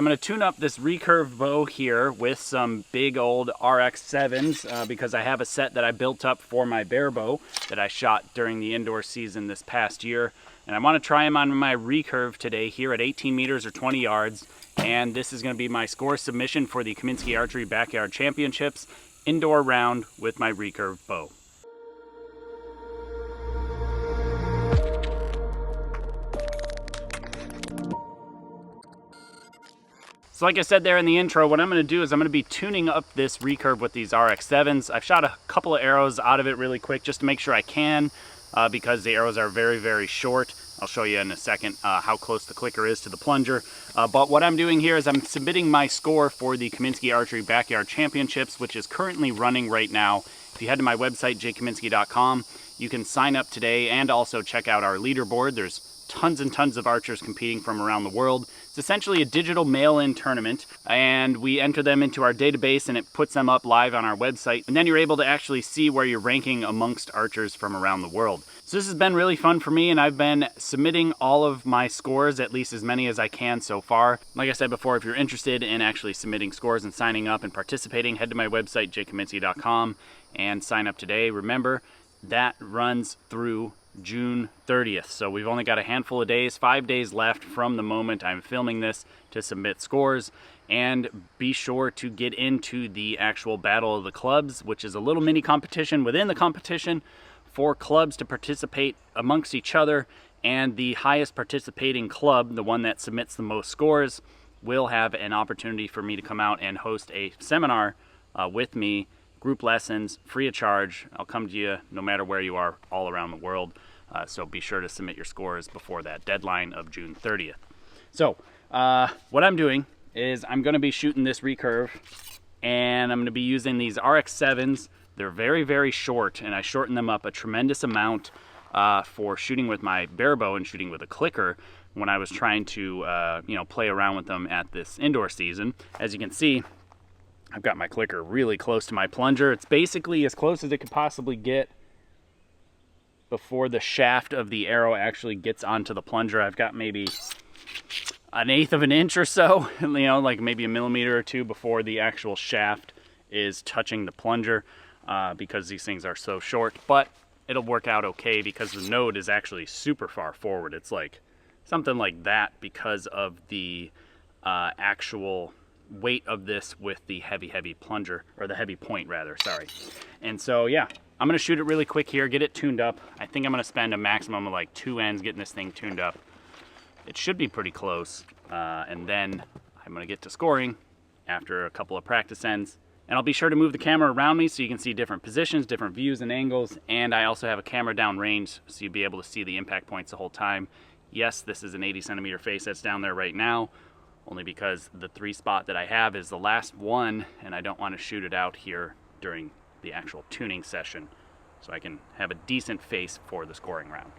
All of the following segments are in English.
I'm going to tune up this Recurve bow here with some big old RX7s because I have a set that I built up for my bear bow that I shot during the indoor season this past year. And I want to try them on my Recurve today here at 18 meters or 20 yards. And this is going to be my score submission for the Kaminski Archery Backyard Championships indoor round with my Recurve bow. So like I said there in the intro, what I'm going to do is I'm going to be tuning up this Recurve with these RX7s. I've shot a couple of arrows out of it really quick just to make sure I can because the arrows are very, very short. I'll show you in a second how close the clicker is to the plunger. But what I'm doing here is I'm submitting my score for the Kaminski Archery Backyard Championships, which is currently running right now. If you head to my website, jkaminski.com, you can sign up today and also check out our leaderboard. There's tons and tons of archers competing from around the world. It's essentially a digital mail-in tournament, and we enter them into our database and it puts them up live on our website, and then you're able to actually see where you're ranking amongst archers from around the world. So this has been really fun for me, and I've been submitting all of my scores, at least as many as I can so far. Like I said before, if you're interested in actually submitting scores and signing up and participating, head to my website, jkaminski.com, and sign up today. Remember, that runs through June 30th. So we've only got a handful of days, 5 days left from the moment I'm filming this to submit scores. And be sure to get into the actual Battle of the Clubs, which is a little mini competition within the competition for clubs to participate amongst each other. And the highest participating club, the one that submits the most scores, will have an opportunity for me to come out and host a seminar with me. Group lessons, free of charge. I'll come to you no matter where you are all around the world. So be sure to submit your scores before that deadline of June 30th. So what I'm doing is I'm going to be shooting this Recurve, and I'm going to be using these RX7s. They're very, very short, and I shorten them up a tremendous amount for shooting with my bear bow and shooting with a clicker when I was trying to play around with them at this indoor season. As you can see, I've got my clicker really close to my plunger. It's basically as close as it could possibly get before the shaft of the arrow actually gets onto the plunger. I've got maybe 1/8 of an inch or so, like maybe a millimeter or two before the actual shaft is touching the plunger because these things are so short. But it'll work out okay because the node is actually super far forward. It's like something like that because of the actual weight of this with the heavy plunger, or the heavy point rather, sorry. And so yeah, I'm gonna shoot it really quick here, get it tuned up. I think I'm gonna spend a maximum of like 2 ends getting this thing tuned up. It should be pretty close, and then I'm gonna get to scoring after a couple of practice ends. And I'll be sure to move the camera around me so you can see different positions, different views and angles, and I also have a camera down range so you'll be able to see the impact points the whole time. Yes, this is an 80 centimeter face that's down there right now, only because the 3 spot that I have is the last one, and I don't want to shoot it out here during the actual tuning session, so I can have a decent face for the scoring round.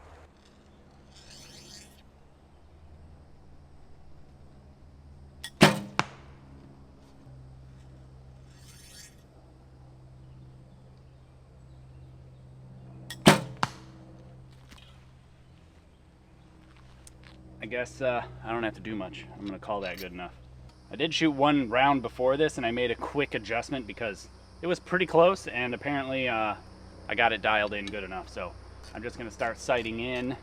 I guess I don't have to do much. I'm gonna call that good enough. I did shoot one round before this and I made a quick adjustment because it was pretty close, and apparently I got it dialed in good enough. So I'm just gonna start sighting in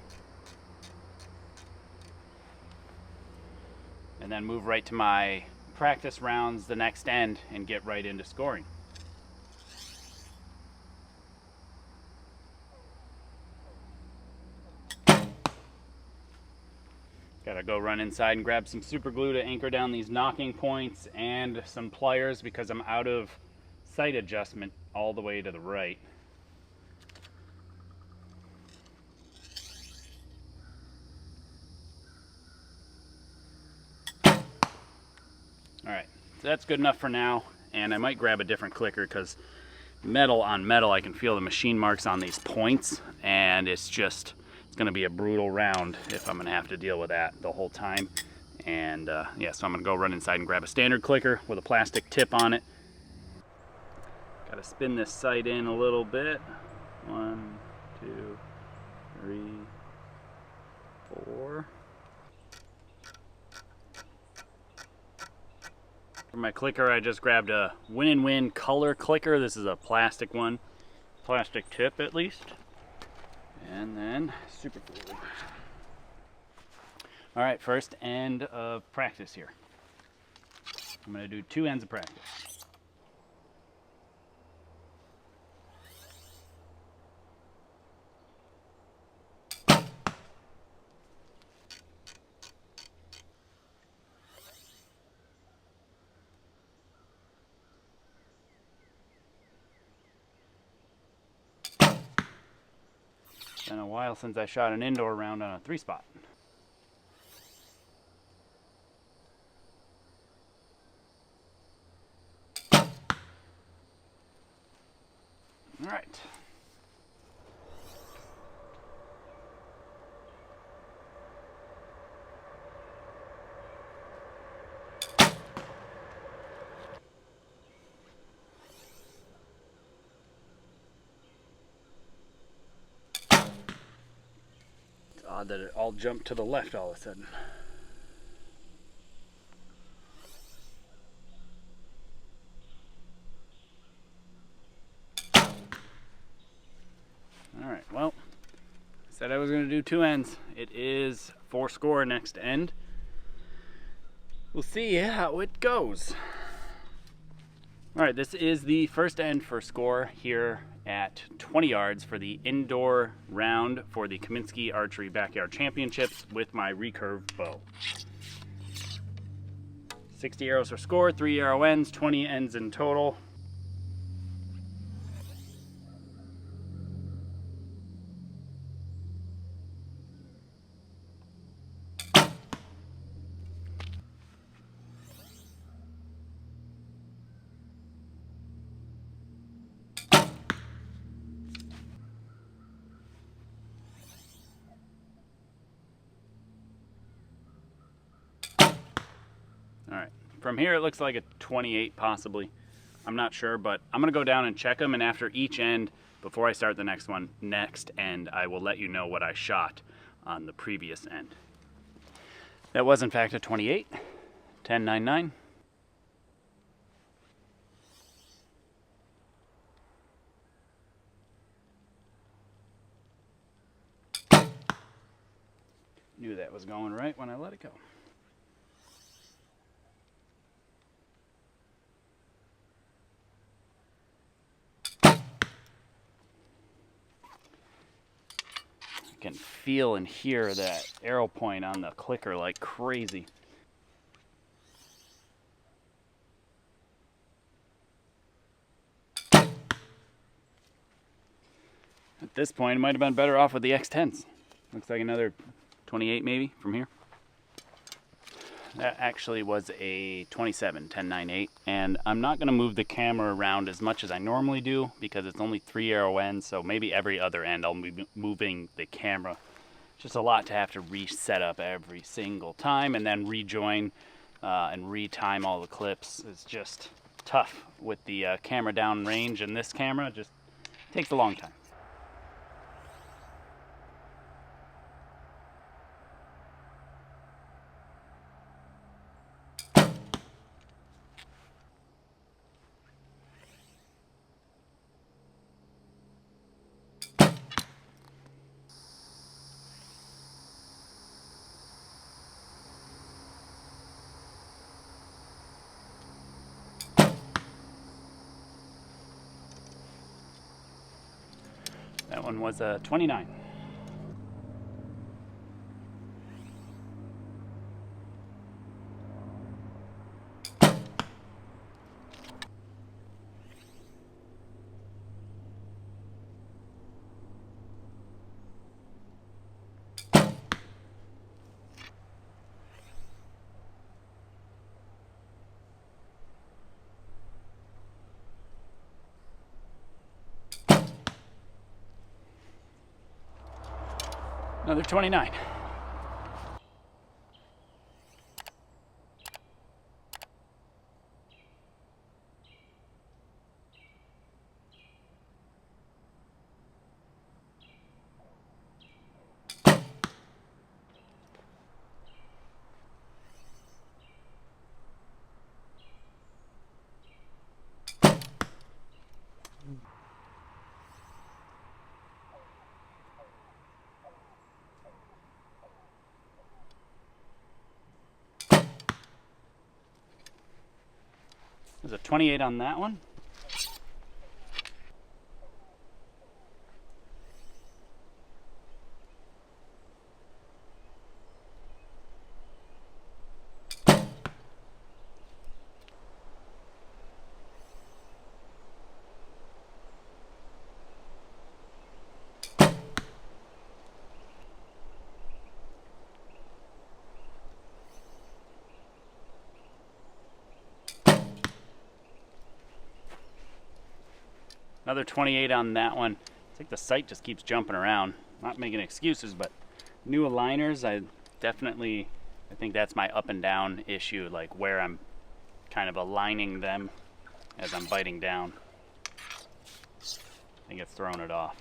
and then move right to my practice rounds the next end and get right into scoring. Gotta go run inside and grab some super glue to anchor down these knocking points and some pliers because I'm out of sight adjustment all the way to the right. Alright, so that's good enough for now, and I might grab a different clicker because metal on metal I can feel the machine marks on these points, and it's going to be a brutal round if I'm going to have to deal with that the whole time. And yeah, so I'm going to go run inside and grab a standard clicker with a plastic tip on it. Got to spin this sight in a little bit. 1, 2, 3, 4. For my clicker, I just grabbed a Win-N-Win color clicker. This is a plastic one, plastic tip at least. And then super glue. All right, first end of practice here. I'm gonna do 2 ends of practice. It's been a while since I shot an indoor round on a 3-spot. All right. It's odd that it all jumped to the left all of a sudden. Alright, well, I said I was going to do 2 ends. It is 4 score next end. We'll see how it goes. Alright, this is the first end for score here at 20 yards for the indoor round for the Kaminski Archery Backyard Championships with my Recurve bow. 60 arrows for score, 3 arrow ends, 20 ends in total. Alright, from here it looks like a 28 possibly. I'm not sure, but I'm going to go down and check them, and after each end, before I start the next end, I will let you know what I shot on the previous end. That was in fact a 28, 10.99. Knew that was going right when I let it go. I can feel and hear that arrow point on the clicker like crazy. At this point, it might have been better off with the X10s. Looks like another 28 maybe from here. That actually was a 27, 10.98, and I'm not going to move the camera around as much as I normally do because it's only 3 arrow ends, so maybe every other end I'll be moving the camera. Just a lot to have to reset up every single time and then rejoin and retime all the clips. It's just tough with the camera down range, and this camera just takes a long time. That one was a 29. Another 29. There's a 28 on that one. Another 28 on that one. It's like the sight just keeps jumping around. Not making excuses, but new aligners, I think that's my up and down issue, like where I'm kind of aligning them as I'm biting down. I think it's throwing it off.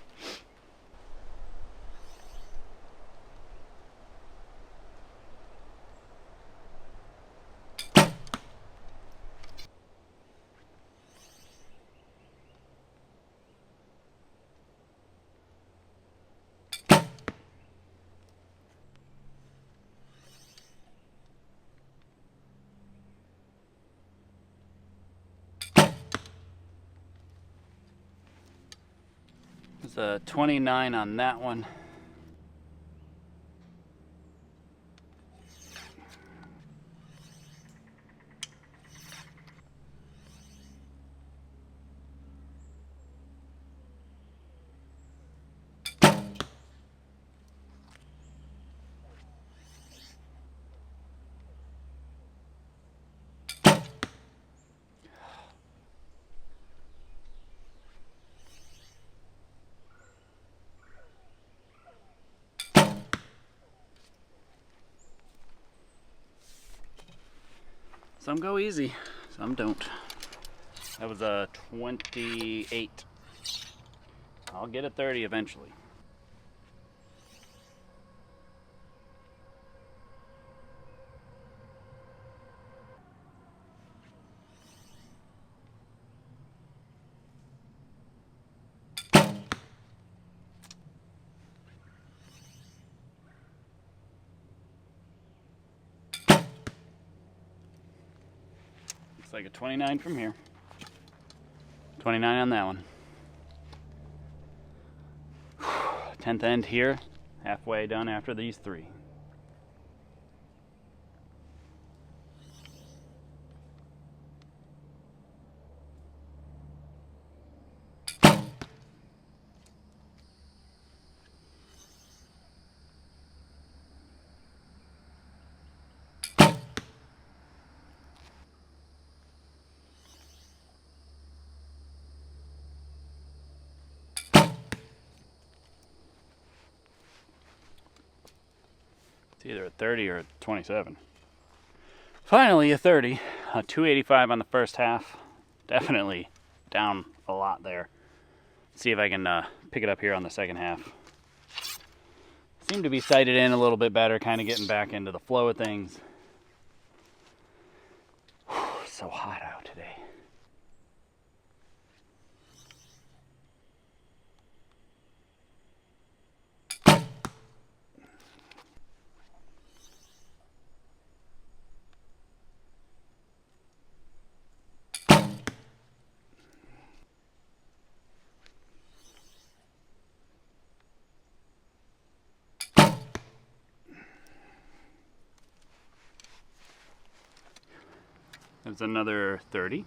There's a 29 on that one. Some go easy, some don't. That was a 28. I'll get a 30 eventually. Looks like a 29 from here. 29 on that one. 10th end here, halfway done after these 3. It's either a 30 or a 27. Finally a 30. A 285 on the first half. Definitely down a lot there. See if I can pick it up here on the second half. Seem to be sighted in a little bit better, kind of getting back into the flow of things. So hot out today. There's another 30.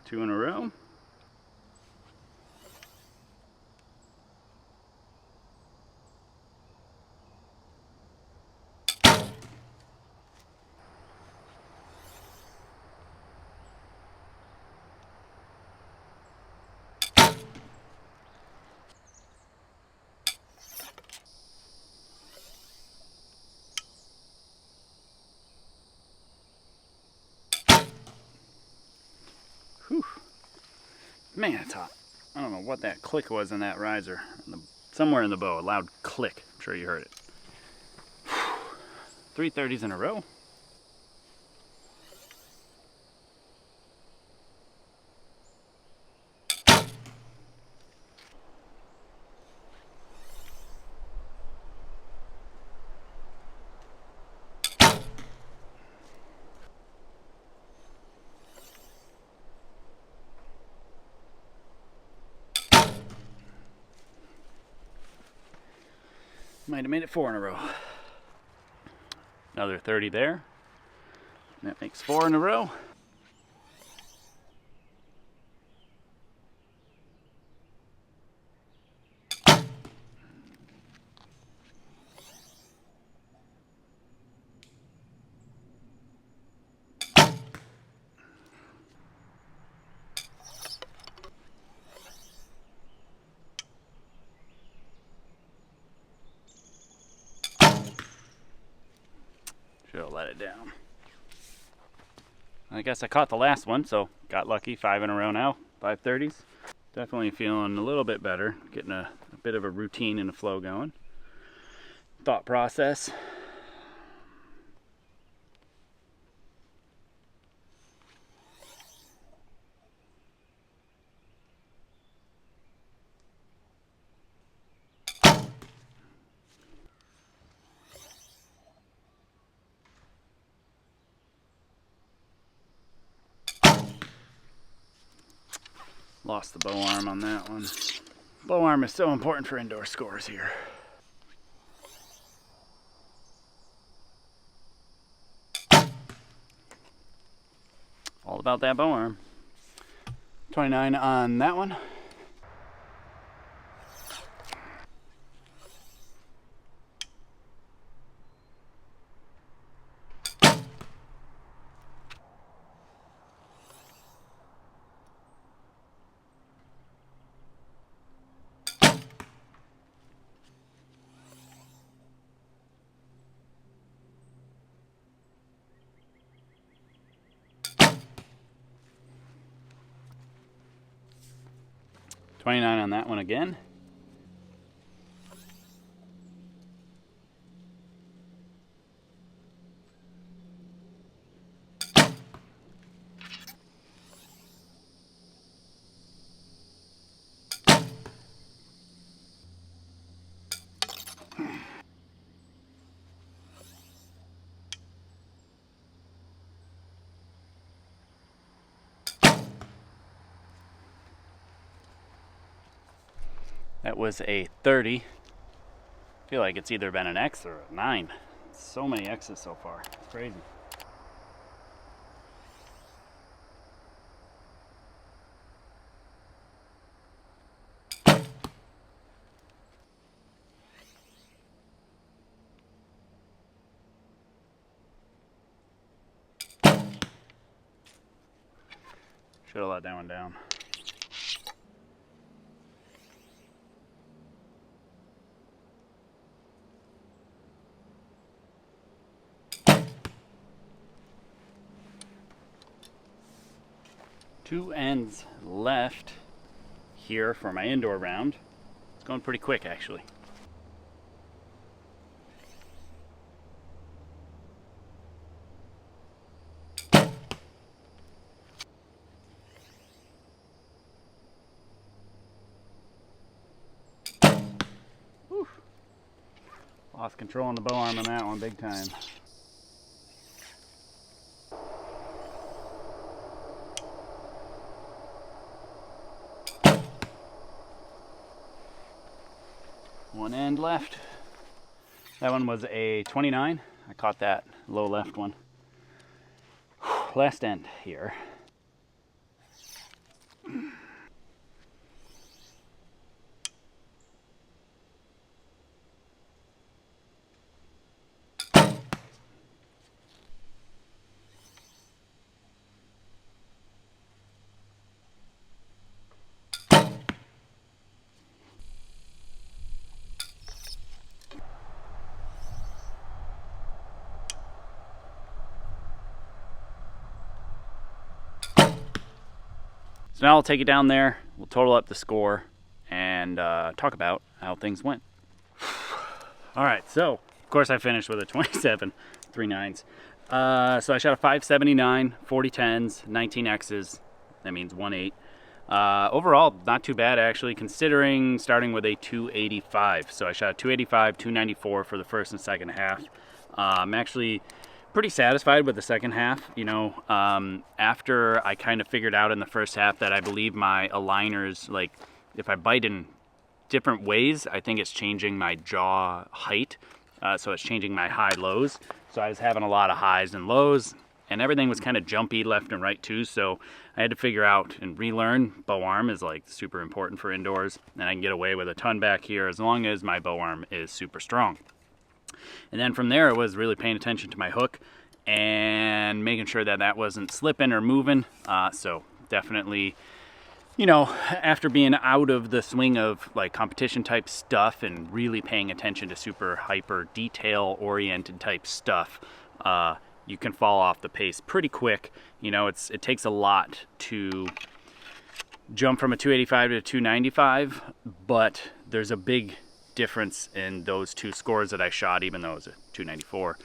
2 in a row. Whew. Man, it's hot. I don't know what that click was in that riser. Somewhere in the bow, a loud click. I'm sure you heard it. 3 30s in a row. Might have made it 4 in a row. Another 30 there. That makes 4 in a row. Should have let it down. I guess I caught the last one, so got lucky. 5 in a row now, 530s. Definitely feeling a little bit better, getting a bit of a routine and a flow going. Thought process. Lost the bow arm on that one. Bow arm is so important for indoor scores here. All about that bow arm. 29 on that one. $29 on that one again. That was a 30. I feel like it's either been an X or a 9. So many X's so far. It's crazy. Should have let that one down. Two ends left here for my indoor round. It's going pretty quick actually. Whew. Lost control on the bow arm on that one big time. One end left. That one was a 29. I caught that low left one. Last end here. So now I'll take it down there, we'll total up the score, and talk about how things went. All right, so of course I finished with a 27, 3 9s. So I shot a 579, 40 10s, 19 X's, that means 1 8. Overall, not too bad actually, considering starting with a 285. So I shot a 285, 294 for the first and second half. I'm actually pretty satisfied with the second half. You know, after I kind of figured out in the first half that I believe my aligners, like if I bite in different ways. I think it's changing my jaw height, so it's changing my high-lows. So I was having a lot of highs and lows, and everything was kind of jumpy left and right too, so I had to figure out and relearn bow arm is like super important for indoors, and I can get away with a ton back here as long as my bow arm is super strong. And then from there, it was really paying attention to my hook and making sure that that wasn't slipping or moving. So definitely, you know, after being out of the swing of like competition type stuff and really paying attention to super hyper detail oriented type stuff, you can fall off the pace pretty quick. You know, it takes a lot to jump from a 285 to a 295, but there's a big difference in those two scores that I shot, even though it was a 294.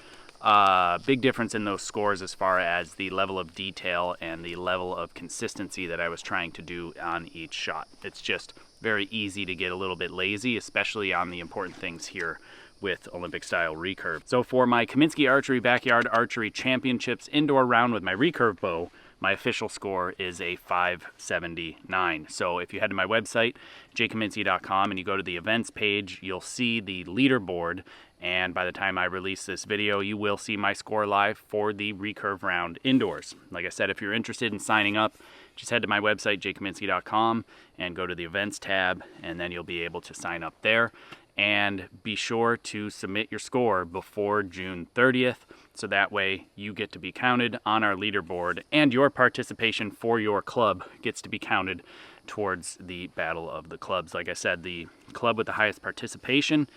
Big difference in those scores as far as the level of detail and the level of consistency that I was trying to do on each shot. It's just very easy to get a little bit lazy, especially on the important things here with Olympic style recurve. So for my Kaminski Archery Backyard Archery Championships indoor round with my recurve bow, my official score is a 579. So if you head to my website, jkaminski.com, and you go to the events page, you'll see the leaderboard. And by the time I release this video, you will see my score live for the recurve round indoors. Like I said, if you're interested in signing up, just head to my website, jkaminski.com, and go to the events tab, and then you'll be able to sign up there. And be sure to submit your score before June 30th, so that way you get to be counted on our leaderboard, and your participation for your club gets to be counted towards the Battle of the Clubs. Like I said, the club with the highest participation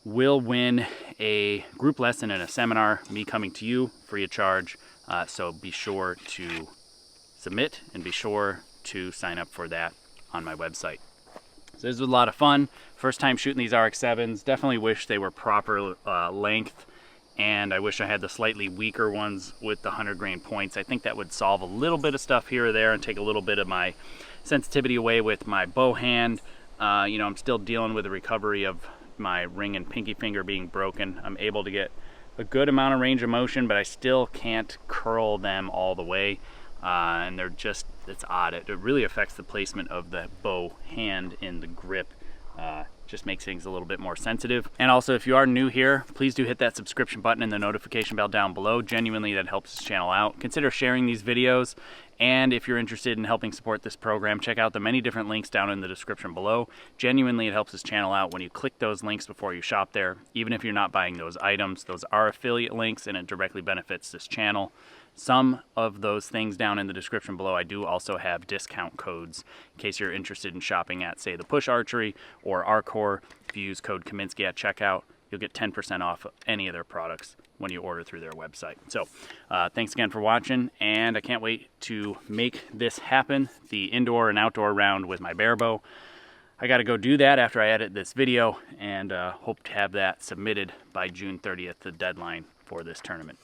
will win a group lesson and a seminar, me coming to you free of charge. So be sure to submit and be sure to sign up for that on my website. So this was a lot of fun. First time shooting these RX7s. Definitely wish they were proper length, and I wish I had the slightly weaker ones with the 100 grain points. I think that would solve a little bit of stuff here or there and take a little bit of my sensitivity away with my bow hand. You know, I'm still dealing with the recovery of my ring and pinky finger being broken. I'm able to get a good amount of range of motion, but I still can't curl them all the way. And they're just, it's odd. It really affects the placement of the bow hand in the grip. Just makes things a little bit more sensitive. And also, if you are new here, please do hit that subscription button and the notification bell down below. Genuinely, that helps this channel out. Consider sharing these videos. And if you're interested in helping support this program, check out the many different links down in the description below. Genuinely, it helps this channel out when you click those links before you shop there. Even if you're not buying those items, those are affiliate links and it directly benefits this channel. Some of those things down in the description below, I do also have discount codes in case you're interested in shopping at, say, the Push Archery or Arcor. If you use code Kaminski at checkout, you'll get 10% off any of their products when you order through their website. So thanks again for watching, and I can't wait to make this happen, the indoor and outdoor round with my bare bow. I got to go do that after I edit this video, and hope to have that submitted by June 30th, the deadline for this tournament.